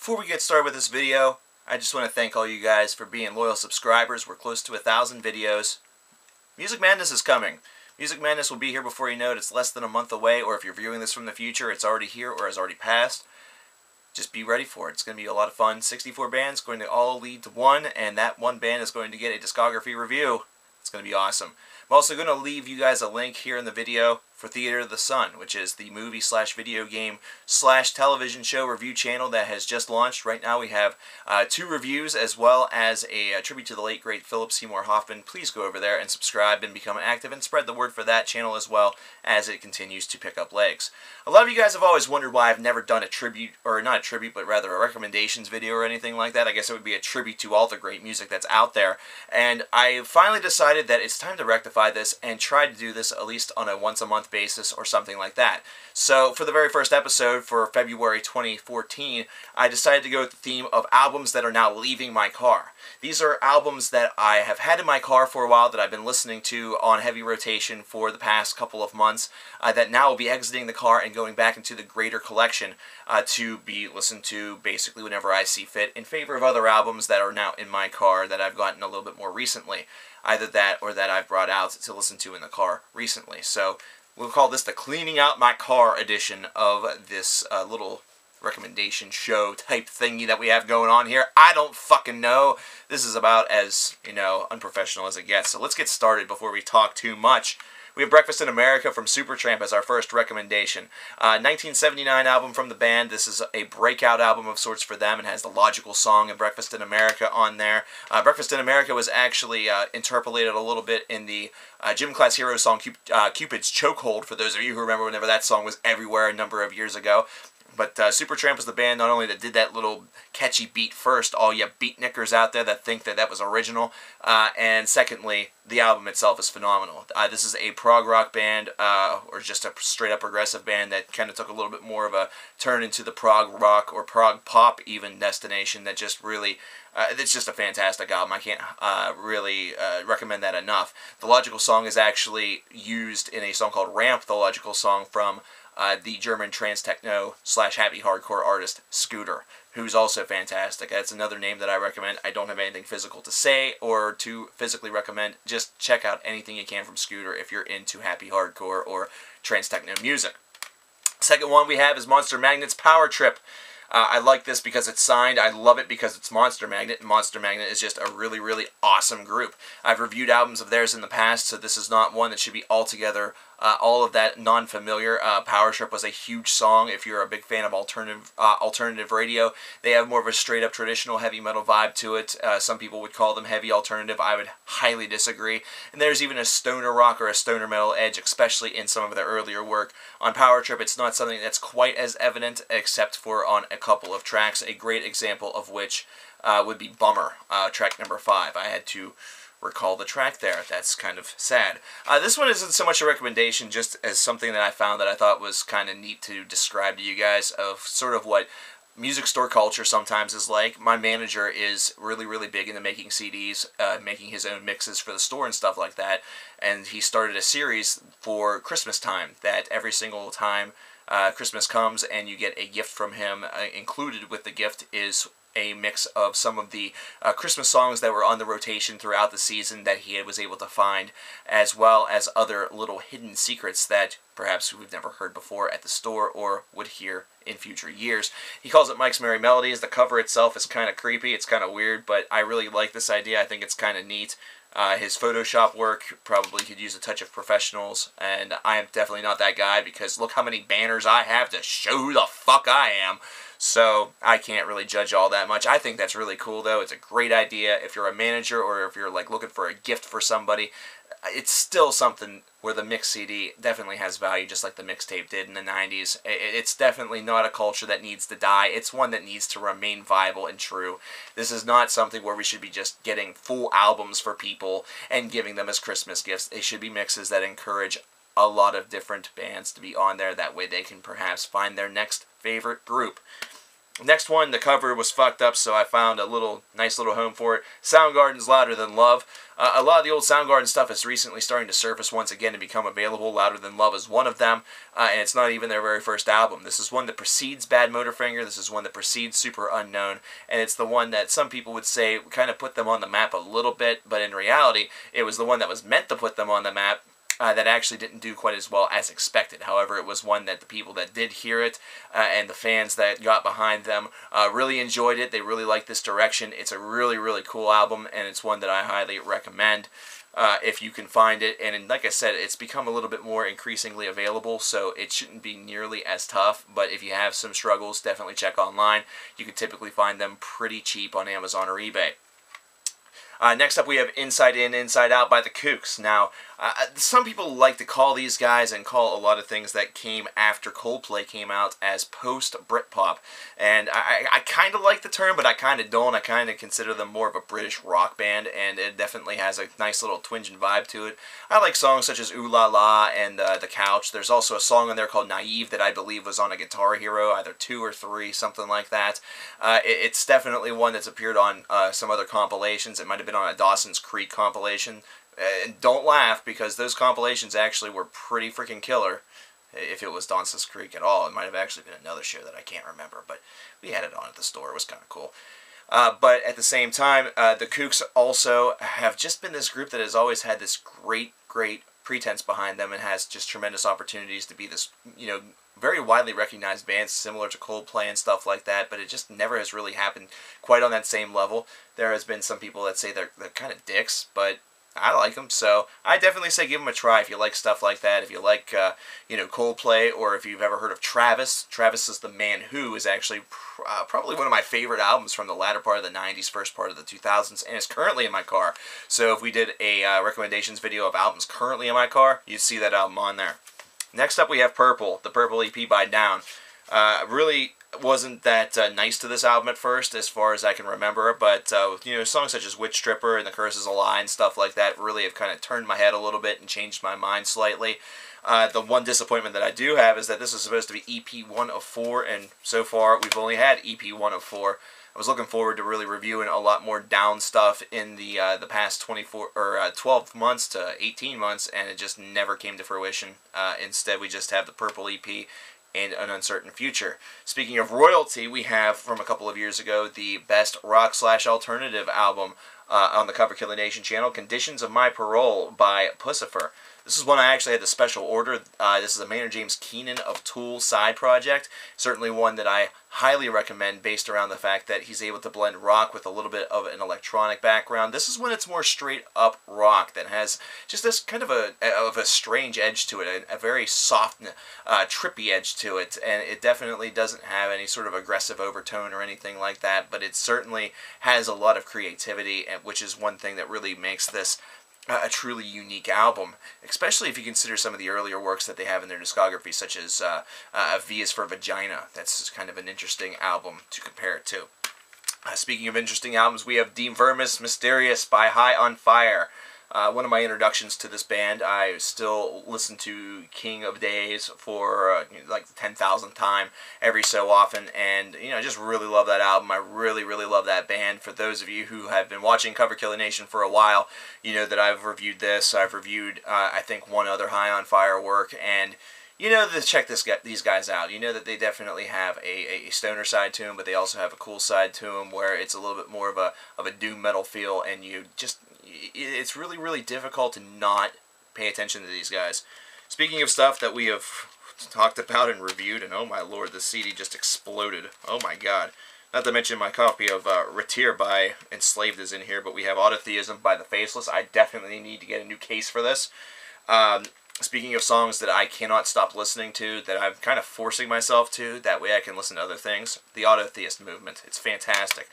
Before we get started with this video, I just want to thank all you guys for being loyal subscribers. We're close to 1,000 videos. Music Madness is coming. Music Madness will be here before you know it. It's less than a month away, or if you're viewing this from the future, it's already here or has already passed. Just be ready for it. It's going to be a lot of fun. 64 bands going to all lead to one, and that one band is going to get a discography review. It's going to be awesome. I'm also going to leave you guys a link here in the video for Theater of the Sun, which is the movie/video game/ television show review channel that has just launched. Right now we have 2 reviews as well as a tribute to the late great Philip Seymour Hoffman. Please go over there and subscribe and become active and spread the word for that channel as well as it continues to pick up legs. A lot of you guys have always wondered why I've never done a tribute, or not a tribute, but rather a recommendations video or anything like that. I guess it would be a tribute to all the great music that's out there. And I finally decided that it's time to rectify this and try to do this at least on a once-a-month basis or something like that. So for the very first episode for February 2014, I decided to go with the theme of albums that are now leaving my car. These are albums that I have had in my car for a while, that I've been listening to on heavy rotation for the past couple of months, that now will be exiting the car and going back into the greater collection to be listened to basically whenever I see fit, in favor of other albums that are now in my car that I've gotten a little bit more recently. Either that or that I've brought out to listen to in the car recently. So we'll call this the Cleaning Out My Car edition of this little recommendation show type thingy that we have going on here. I don't fucking know. This is about as, unprofessional as it gets. So let's get started before we talk too much. We have Breakfast in America from Supertramp as our first recommendation. 1979 album from the band. This is a breakout album of sorts for them and has the logical song of Breakfast in America on there. Breakfast in America was actually interpolated a little bit in the Gym Class Heroes song Cupid's Chokehold, for those of you who remember whenever that song was everywhere a number of years ago. But Supertramp was the band not only that did that little catchy beat first, all you beatnickers out there that think that that was original, and secondly, the album itself is phenomenal. This is a prog rock band, or just a straight up progressive band that kind of took a little bit more of a turn into the prog rock or prog pop even destination that just really, it's just a fantastic album. I can't really recommend that enough. The logical song is actually used in a song called Ramp, the logical song from the German trance techno / happy hardcore artist Scooter, who's also fantastic. That's another name that I recommend. I don't have anything physical to say or to physically recommend. Just check out anything you can from Scooter if you're into happy hardcore or trance techno music. Second one we have is Monster Magnet's Power Trip. I like this because it's signed. I love it because it's Monster Magnet, and Monster Magnet is just a really, really awesome group. I've reviewed albums of theirs in the past, so this is not one that should be altogether all of that non-familiar. Power Trip was a huge song. If you're a big fan of alternative radio, they have more of a straight-up traditional heavy metal vibe to it. Some people would call them heavy alternative. I would highly disagree. And there's even a stoner rock or a stoner metal edge, especially in some of their earlier work. On Power Trip, it's not something that's quite as evident, except for on a couple of tracks, a great example of which would be Bummer, track number 5. I had to recall the track there. That's kind of sad. This one isn't so much a recommendation, just as something that I found that I thought was kind of neat to describe to you guys, of sort of what music store culture sometimes is like. My manager is really, really big into making CDs, making his own mixes for the store and stuff like that, and he started a series for Christmas time that every single time Christmas comes and you get a gift from him, included with the gift is a mix of some of the Christmas songs that were on the rotation throughout the season that he was able to find, as well as other little hidden secrets that perhaps we've never heard before at the store or would hear in future years. He calls it Mike's Merry Melodies. The cover itself is kind of creepy. It's kind of weird, but I really like this idea. I think it's kind of neat. His Photoshop work probably could use a touch of professionals, and I am definitely not that guy because look how many banners I have to show who the fuck I am. So I can't really judge all that much. I think that's really cool, though. It's a great idea. If you're a manager or if you're like looking for a gift for somebody, it's still something where the mix CD definitely has value, just like the mixtape did in the 90s. It's definitely not a culture that needs to die. It's one that needs to remain viable and true. This is not something where we should be just getting full albums for people and giving them as Christmas gifts. They should be mixes that encourage a lot of different bands to be on there. That way they can perhaps find their next favorite group. Next one, the cover was fucked up, so I found a nice little home for it. Soundgarden's Louder Than Love. A lot of the old Soundgarden stuff is recently starting to surface once again and become available. Louder Than Love is one of them, and it's not even their very first album. This is one that precedes Bad Motorfinger. This is one that precedes Super Unknown, and it's the one that some people would say kind of put them on the map a little bit, but in reality, it was the one that was meant to put them on the map. That actually didn't do quite as well as expected. However, it was one that the people that did hear it and the fans that got behind them really enjoyed it. They really liked this direction. It's a really, really cool album, and it's one that I highly recommend if you can find it. And like I said, it's become a little bit more increasingly available, so it shouldn't be nearly as tough. But if you have some struggles, definitely check online. You can typically find them pretty cheap on Amazon or eBay. Next up, we have Inside In, Inside Out by the Kooks. Now, some people like to call these guys and call a lot of things that came after Coldplay came out as post-Britpop. And I kind of like the term, but I kind of don't. I kind of consider them more of a British rock band, and it definitely has a nice little twinge and vibe to it. I like songs such as Ooh La La and The Couch. There's also a song on there called Naive that I believe was on a Guitar Hero, either 2 or 3, something like that. It's definitely one that's appeared on some other compilations. It might have been on a Dawson's Creek compilation. And don't laugh, because those compilations actually were pretty freaking killer. If it was Dawson's Creek at all, it might have actually been another show that I can't remember, but we had it on at the store. It was kind of cool. But at the same time, the Kooks also have just been this group that has always had this great pretense behind them and has just tremendous opportunities to be this, very widely recognized band similar to Coldplay and stuff like that, but it just never has really happened quite on that same level. There has been some people that say they're kind of dicks, but I like them, so I definitely say give them a try if you like stuff like that. If you like, Coldplay, or if you've ever heard of Travis. Travis is the Man Who is actually probably one of my favorite albums from the latter part of the 90s, first part of the 2000s, and it's currently in my car. So if we did a recommendations video of albums currently in my car, you'd see that album on there. Next up, we have Purple, the Purple EP by Down. Really wasn't that nice to this album at first, as far as I can remember, but songs such as Witch Stripper and The Curse Is a Lie and stuff like that really have kind of turned my head a little bit and changed my mind slightly. The one disappointment that I do have is that this is supposed to be EP 1 of 4, and so far we've only had EP 1 of 4. I was looking forward to really reviewing a lot more Down stuff in the past 12 months to 18 months, and it just never came to fruition. Instead, we just have the Purple EP and An Uncertain Future. Speaking of royalty, we have, from a couple of years ago, the best rock/alternative album on the Cover Killer Nation channel, Conditions of My Parole by Pussifer. This is one I actually had the special order. This is a Maynard James Keenan of Tool side project. Certainly one that I highly recommend based around the fact that he's able to blend rock with a little bit of an electronic background. This is when it's more straight up rock that has just this kind of a strange edge to it, a very soft, trippy edge to it, and it definitely doesn't have any sort of aggressive overtone or anything like that, but it certainly has a lot of creativity, which is one thing that really makes this a truly unique album, especially if you consider some of the earlier works that they have in their discography, such as V is for Vagina. That's kind of an interesting album to compare it to. Speaking of interesting albums, we have Dean Vermis Mysterious by High on Fire. One of my introductions to this band. I still listen to King of Days for like the 10,000th time every so often, and I just really love that album. I really love that band. For those of you who have been watching Cover Killer Nation for a while, you know that I've reviewed this. I've reviewed I think one other High on Fire work, and check these guys out. You know that they definitely have a stoner side to them, but they also have a cool side to them where it's a little bit more of a doom metal feel, and it's really difficult to not pay attention to these guys. Speaking of stuff that we have talked about and reviewed, and oh my lord, the CD just exploded. Oh my god. Not to mention my copy of Retir by Enslaved is in here, but we have Autotheism by the Faceless. I definitely need to get a new case for this. Speaking of songs that I cannot stop listening to, that I'm kind of forcing myself to, that way I can listen to other things, the Autotheist Movement. It's fantastic.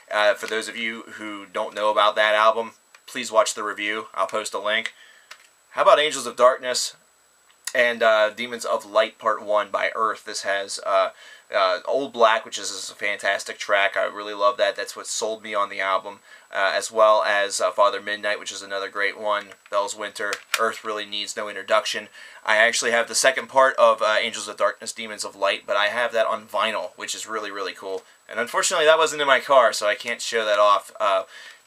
For those of you who don't know about that album, please watch the review. I'll post a link. How about Angels of Darkness? and Demons of Light Part 1 by Earth. This has Old Black, which is a fantastic track. I really love that. That's what sold me on the album. As well as Father Midnight, which is another great one. Bell's Winter. Earth really needs no introduction. I actually have the second part of Angels of Darkness, Demons of Light, but I have that on vinyl, which is really, really cool. And unfortunately, that wasn't in my car, so I can't show that off.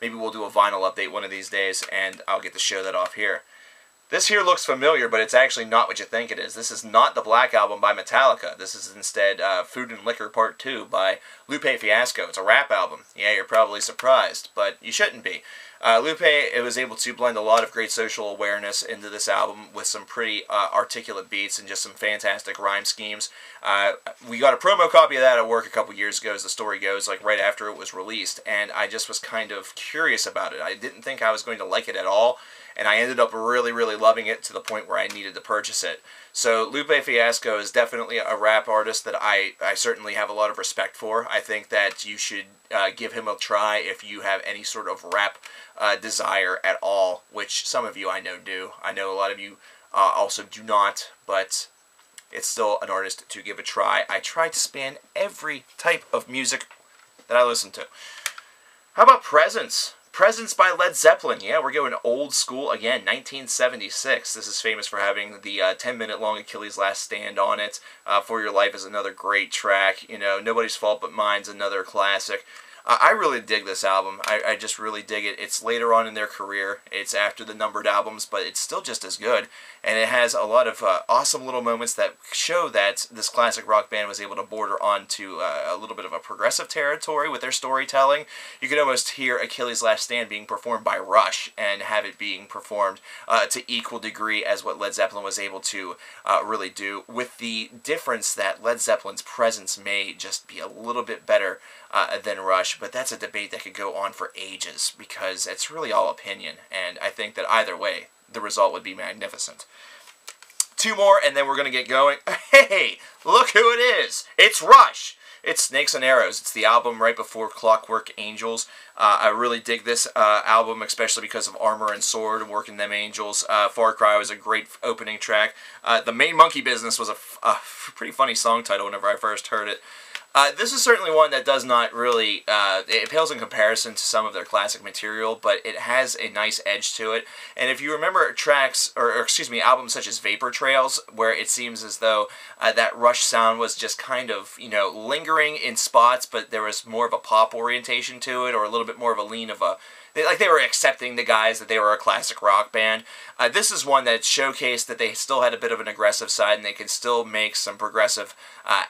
Maybe we'll do a vinyl update one of these days, and I'll get to show that off here. This here looks familiar, but it's actually not what you think it is. This is not the Black Album by Metallica. This is instead Food and Liquor Part 2 by Lupe Fiasco. It's a rap album. Yeah, you're probably surprised, but you shouldn't be. Lupe was able to blend a lot of great social awareness into this album with some pretty articulate beats and just some fantastic rhyme schemes. We got a promo copy of that at work a couple years ago, as the story goes, like right after it was released, and I just was kind of curious about it. I didn't think I was going to like it at all, and I ended up really, really loving it to the point where I needed to purchase it. So Lupe Fiasco is definitely a rap artist that I certainly have a lot of respect for. I think that you should give him a try if you have any sort of rap desire at all, which some of you I know do. I know a lot of you also do not, but it's still an artist to give a try. I try to span every type of music that I listen to. How about Presence? Presence by Led Zeppelin. Yeah, we're going old school again, 1976. This is famous for having the 10-minute long Achilles' Last Stand on it. For Your Life is another great track. You know, Nobody's Fault But Mine's another classic. I really dig this album. I just really dig it. It's later on in their career. It's after the numbered albums, but it's still just as good. And it has a lot of awesome little moments that show that this classic rock band was able to border onto a little bit of a progressive territory with their storytelling. You can almost hear Achilles' Last Stand being performed by Rush and have it being performed to equal degree as what Led Zeppelin was able to really do, with the difference that Led Zeppelin's presence may just be a little bit better than Rush, but that's a debate that could go on for ages because it's really all opinion, and I think that either way, the result would be magnificent. Two more, and then we're going to get going. Hey, look who it is! It's Rush! It's Snakes and Arrows. It's the album right before Clockwork Angels. I really dig this album, especially because of Armor and Sword and Working Them Angels. Far Cry was a great opening track. The Main Monkey Business was a pretty funny song title whenever I first heard it. This is certainly one that does not really, it pales in comparison to some of their classic material, but it has a nice edge to it. And if you remember tracks, or excuse me, albums such as Vapor Trails, where it seems as though that Rush sound was just kind of, you know, lingering in spots, but there was more of a pop orientation to it, or a little bit more of a lean of a, like they were accepting the guys that they were a classic rock band. This is one that showcased that they still had a bit of an aggressive side, and they could still make some progressive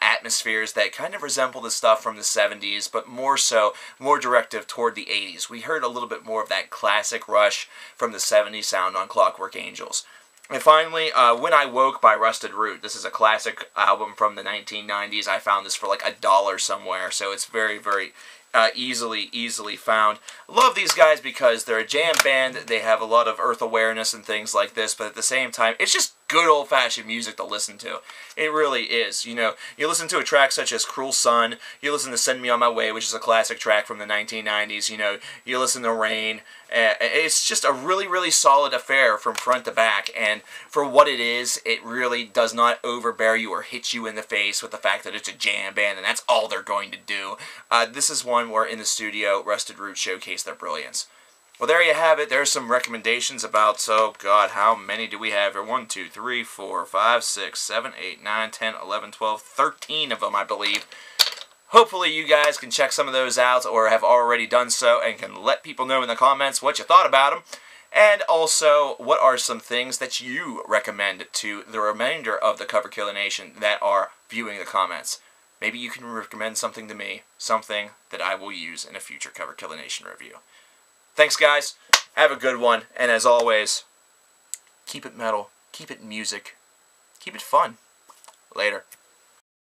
atmospheres that kind of resemble the stuff from the 70s, but more so, more directive toward the 80s. We heard a little bit more of that classic Rush from the 70s sound on Clockwork Angels. And finally, When I Woke by Rusted Root. This is a classic album from the 1990s. I found this for like $1 somewhere, so it's very, very easily found. Love these guys because they're a jam band. They have a lot of earth awareness and things like this, but at the same time, it's just good old-fashioned music to listen to. It really is. You know, you listen to a track such as Cruel Sun, you listen to Send Me On My Way, which is a classic track from the 1990s, you know, you listen to Rain. It's just a really, really solid affair from front to back, and for what it is, it really does not overbear you or hit you in the face with the fact that it's a jam band and that's all they're going to do. This is one where in the studio, Rusted Root showcased their brilliance. Well, there you have it. There's some recommendations about, so, God, how many do we have here? 1, 2, 3, 4, 5, 6, 7, 8, 9, 10, 11, 12, 13 of them, I believe. Hopefully you guys can check some of those out or have already done so and can let people know in the comments what you thought about them. And also, what are some things that you recommend to the remainder of the Cover Killer Nation that are viewing the comments? Maybe you can recommend something to me, something that I will use in a future Cover Killer Nation review. Thanks, guys. Have a good one. And as always, keep it metal, keep it music, keep it fun. Later.